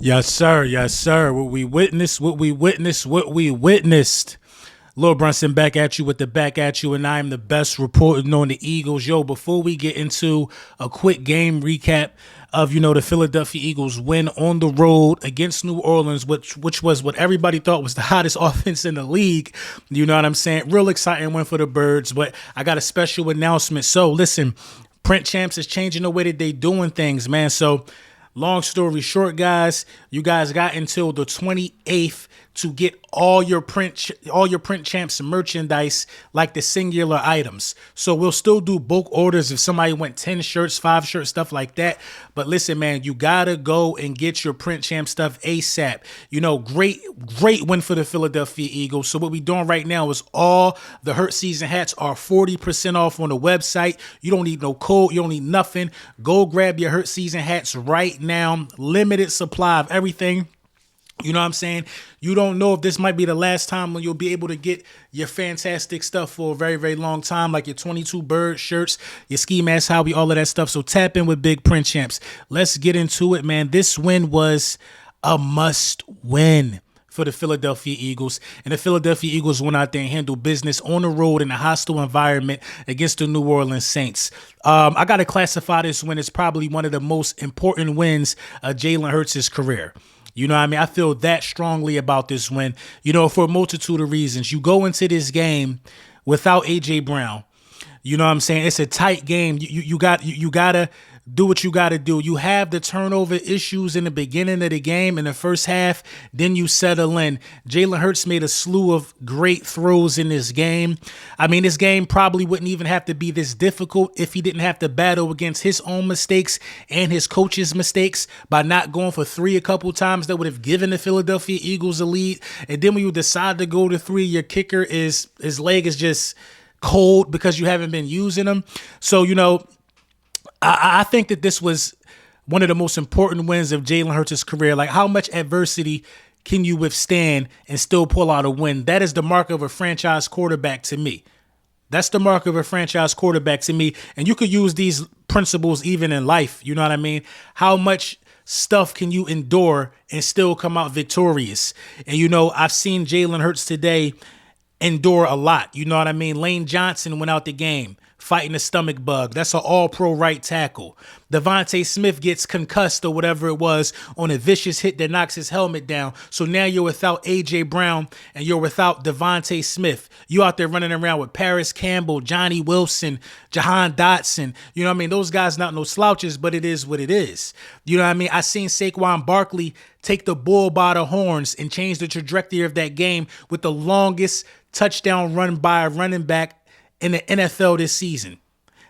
Yes, sir. Yes, sir. What we witnessed. Lil Brunson back at you with the back at you, and I am the best reporting on the Eagles. Yo, before we get into a quick game recap of, the Philadelphia Eagles win on the road against New Orleans, which was what everybody thought was the hottest offense in the league. You know what I'm saying? Real exciting win for the Birds, but I got a special announcement. So listen, Print Champs is changing the way that they doing things, man. So long story short, guys, you guys got until the 28th to get all your print champs merchandise, like the singular items. So we'll still do bulk orders if somebody went 10 shirts, 5 shirts, stuff like that. But listen, man, you gotta go and get your print champ stuff ASAP. Great win for the Philadelphia Eagles. So what we're doing right now is all the Hurt Season hats are 40% off on the website. You don't need no code. You don't need nothing. Go grab your Hurt Season hats right now. Limited supply of everything. You know what I'm saying? You don't know if this might be the last time when you'll be able to get your fantastic stuff for a very, very long time, like your 22 Bird shirts, your Ski Mask Howie, all of that stuff. So tap in with Big Print Champs. Let's get into it, man. This win was a must win for the Philadelphia Eagles. And the Philadelphia Eagles went out there and handled business on the road in a hostile environment against the New Orleans Saints. I got to classify this win as probably one of the most important wins of Jalen Hurts' career. You know what I mean? I feel that strongly about this win, for a multitude of reasons. You go into this game without A.J. Brown. You know what I'm saying? It's a tight game. You got to do what you got to do. You have the turnover issues in the beginning of the game in the first half. Then you settle in. Jalen Hurts made a slew of great throws in this game. I mean, this game probably wouldn't even have to be this difficult if he didn't have to battle against his own mistakes and his coach's mistakes by not going for 3 a couple times that would have given the Philadelphia Eagles a lead. And then when you decide to go to 3, your kicker his leg is just cold because you haven't been using him. So, I think that this was one of the most important wins of Jalen Hurts' career. Like, how much adversity can you withstand and still pull out a win? That is the mark of a franchise quarterback to me. That's the mark of a franchise quarterback to me. And you could use these principles even in life. You know what I mean? How much stuff can you endure and still come out victorious? And, I've seen Jalen Hurts today endure a lot. You know what I mean? Lane Johnson went out the game fighting a stomach bug. That's an all-pro right tackle. Devontae Smith gets concussed or whatever it was on a vicious hit that knocks his helmet down. So now you're without A.J. Brown and you're without Devontae Smith. You out there running around with Paris Campbell, Johnny Wilson, Jahan Dotson. You know what I mean? Those guys not no slouches, but it is what it is. You know what I mean? I seen Saquon Barkley take the bull by the horns and change the trajectory of that game with the longest touchdown run by a running back in the NFL this season.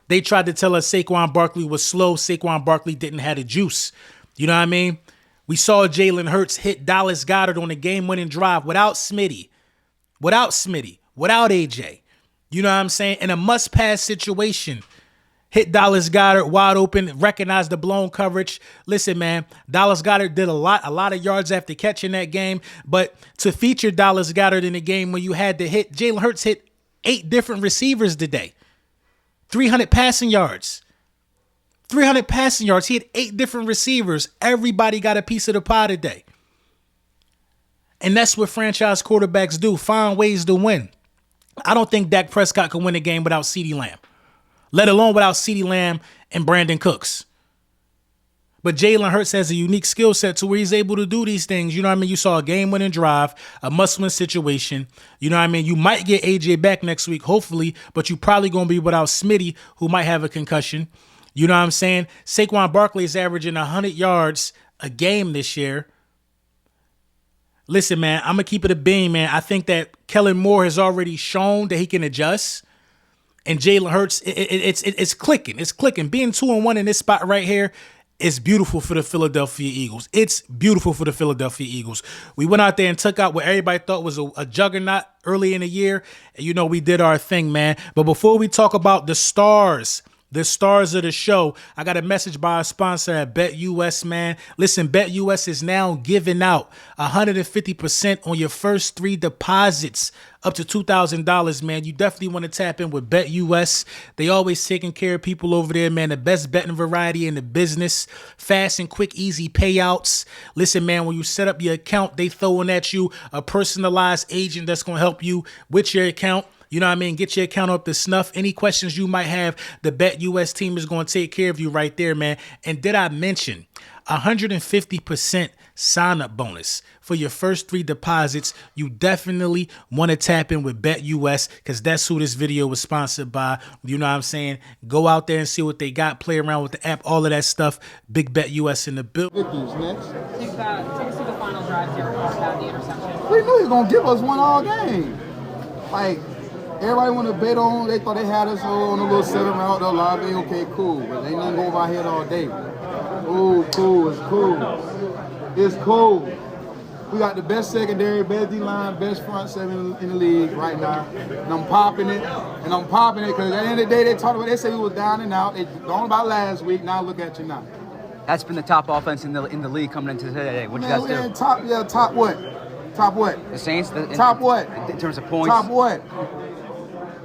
They tried to tell us Saquon Barkley was slow. Saquon Barkley didn't have the juice. You know what I mean? We saw Jalen Hurts hit Dallas Goedert on a game-winning drive without Smitty, without AJ. You know what I'm saying? In a must-pass situation, hit Dallas Goedert wide open, recognize the blown coverage. Listen, man, Dallas Goedert did a lot of yards after catching that game. But to feature Dallas Goedert in a game when you had to hit, Jalen Hurts hit 8 different receivers today. 300 passing yards. He had 8 different receivers. Everybody got a piece of the pie today. And that's what franchise quarterbacks do, find ways to win. I don't think Dak Prescott can win a game without CeeDee Lamb, let alone without CeeDee Lamb and Brandon Cooks. But Jalen Hurts has a unique skill set to where he's able to do these things. You know what I mean? You saw a game-winning drive, a must-win situation. You know what I mean? You might get AJ back next week, hopefully, but you probably going to be without Smitty, who might have a concussion. You know what I'm saying? Saquon Barkley is averaging 100 yards a game this year. Listen, man, I'm going to keep it a beam, man. I think that Kellen Moore has already shown that he can adjust. And Jalen Hurts, it's clicking. It's clicking. Being 2-1 in this spot right here, it's beautiful for the Philadelphia Eagles. It's beautiful for the Philadelphia Eagles. We went out there and took out what everybody thought was a juggernaut early in the year. And, we did our thing, man. But before we talk about the stars the stars of the show. I got a message by our sponsor at BetUS, man. Listen, BetUS is now giving out 150% on your first 3 deposits up to $2,000, man. You definitely want to tap in with BetUS. They always taking care of people over there, man. The best betting variety in the business. Fast and quick, easy payouts. Listen, man, when you set up your account, they throwing at you a personalized agent that's going to help you with your account. You know what I mean? Get your account up to snuff. Any questions you might have, the BetUS team is going to take care of you right there, man. And did I mention 150% sign-up bonus for your first 3 deposits? You definitely want to tap in with BetUS because that's who this video was sponsored by. You know what I'm saying? Go out there and see what they got. Play around with the app, all of that stuff. Big BetUS in the building. Next. Take us to the final drive here about the interception. We knew he was going to give us one all game. Like, everybody want to bet on, they thought they had us on a little 7 route, the lobby. Okay, cool. But ain't nothing going over our head all day. Oh, cool. It's cool. It's cool. We got the best secondary, best D-line, best front 7 in the league right now. And I'm popping it. Because at the end of the day, they said we were down and out. They talking about last week. Now look at you now. That's been the top offense in the league coming into today. What you guys do? Top what? Top what? The Saints? Top what? In terms of points? Top what?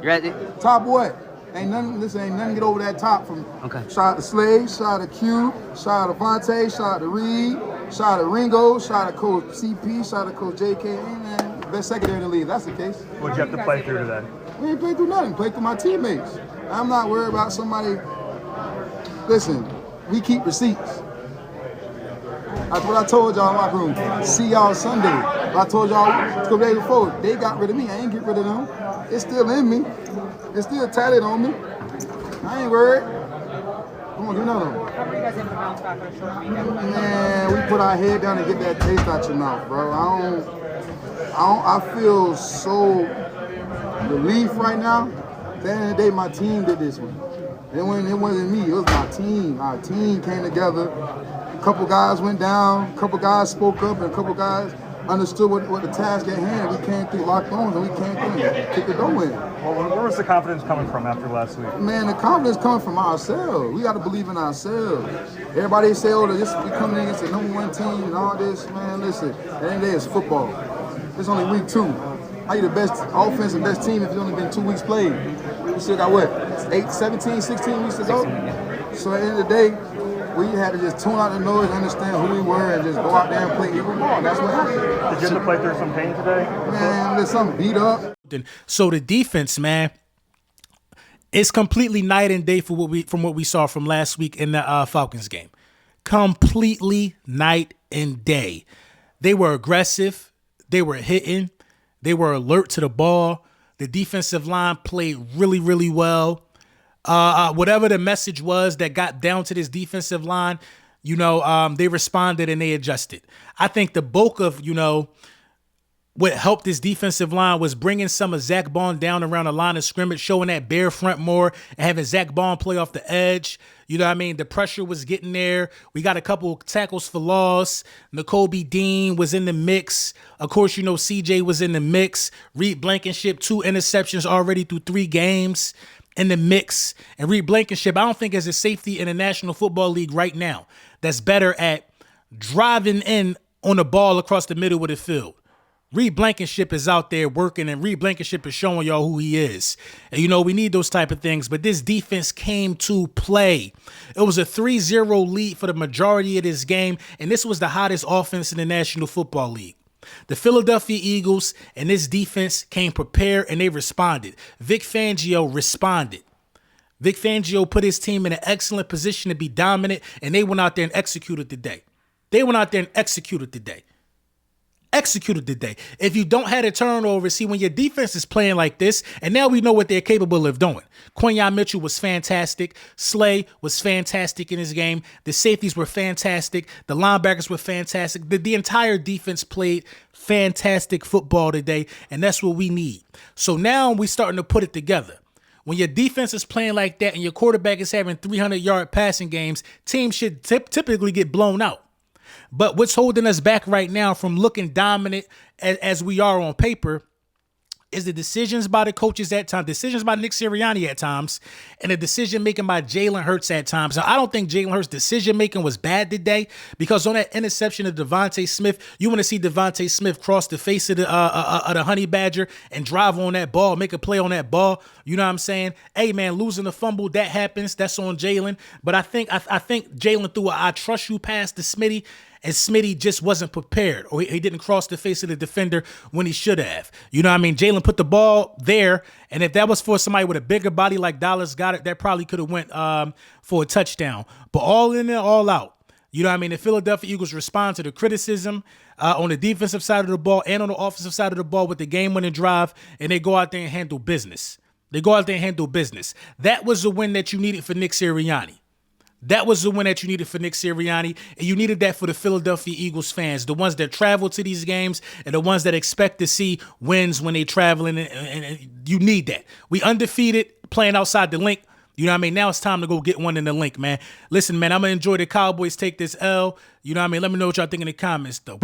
You're at it? Top what? Ain't nothing get over that top from. Okay. Shout out to Slade, shout out to Q, shout out to Vontae, shout out to Reed, shout out to Ringo, shout out to Coach CP, shout out to Coach JK. Man, best secondary in the league. That's the case. What'd you have to play through today? We ain't played through nothing. Played through my teammates. I'm not worried about somebody. Listen, we keep receipts. That's what I told y'all in my room. See y'all Sunday. I told y'all a couple days before, they got rid of me. I ain't get rid of them. It's still in me. It's still tatted on me. I ain't worried. I'm gonna do nothing. How were you guys able to bounce back on a short weekend? Man, we put our head down and get that taste out your mouth, bro. I feel so relief right now. At the end of the day, my team did this one. It wasn't me, it was my team. Our team came together. A couple guys went down, a couple guys spoke up, and a couple guys understood what the task at hand. We came through locked on and we came through and kicked the door in. Well, where was the confidence coming from after last week? Man, the confidence coming from ourselves. We got to believe in ourselves. Everybody say, oh, we coming in against the number 1 team and all this. Man, listen, at the end of the day, it's football. It's only week 2. How you the best offense and best team if it's only been 2 weeks played? We still got what, 17, 16 weeks to go? So at the end of the day, we had to just tune out the noise, understand who we were, and just go out there and play Eagle ball. That's what happened. Did you have to play through some pain today? Man, there's something beat up. So the defense, man, it's completely night and day from what we saw from last week in the Falcons game. Completely night and day. They were aggressive. They were hitting. They were alert to the ball. The defensive line played really, really well. Whatever the message was that got down to this defensive line, they responded and they adjusted. I think the bulk of, what helped this defensive line was bringing some of Zach Bond down around the line of scrimmage, showing that bare front more and having Zach Bond play off the edge. You know what I mean? The pressure was getting there. We got a couple tackles for loss. N'Kobe Dean was in the mix. Of course, CJ was in the mix. Reed Blankenship, 2 interceptions already through 3 games in the mix. And Reed Blankenship, I don't think there's a safety in the National Football League right now that's better at driving in on the ball across the middle of the field. Reed Blankenship is out there working, and Reed Blankenship is showing y'all who he is. And, we need those type of things, but this defense came to play. It was a 3-0 lead for the majority of this game, and this was the hottest offense in the National Football League. The Philadelphia Eagles and this defense came prepared, and they responded. Vic Fangio responded. Vic Fangio put his team in an excellent position to be dominant, and they went out there and executed today. Executed today. If you don't have a turnover, see, when your defense is playing like this, and now we know what they're capable of doing. Quinyon Mitchell was fantastic. Slay was fantastic in his game. The safeties were fantastic. The linebackers were fantastic. The entire defense played fantastic football today, and that's what we need. So now we're starting to put it together. When your defense is playing like that and your quarterback is having 300-yard passing games, teams should typically get blown out. But what's holding us back right now from looking dominant as we are on paper is the decisions by the coaches at times, decisions by Nick Sirianni at times, and the decision making by Jalen Hurts at times. Now, I don't think Jalen Hurts' decision making was bad today because on that interception of Devontae Smith, you want to see Devontae Smith cross the face of the Honey Badger and drive on that ball, make a play on that ball. You know what I'm saying? Hey man, losing the fumble, that happens. That's on Jalen. But I think Jalen threw a I trust you pass to Smitty. And Smitty just wasn't prepared, or he didn't cross the face of the defender when he should have. You know what I mean? Jalen put the ball there, and if that was for somebody with a bigger body like Dallas got it, that probably could have went for a touchdown. But all in there, all out. You know what I mean? The Philadelphia Eagles respond to the criticism on the defensive side of the ball and on the offensive side of the ball with the game-winning drive, and they go out there and handle business. That was the win that you needed for Nick Sirianni. That was the win that you needed for Nick Sirianni, and you needed that for the Philadelphia Eagles fans, the ones that travel to these games and the ones that expect to see wins when they traveling, and you need that. We undefeated, playing outside the link. You know what I mean? Now it's time to go get one in the link, man. Listen, man, I'm going to enjoy the Cowboys take this L. You know what I mean? Let me know what y'all think in the comments, though.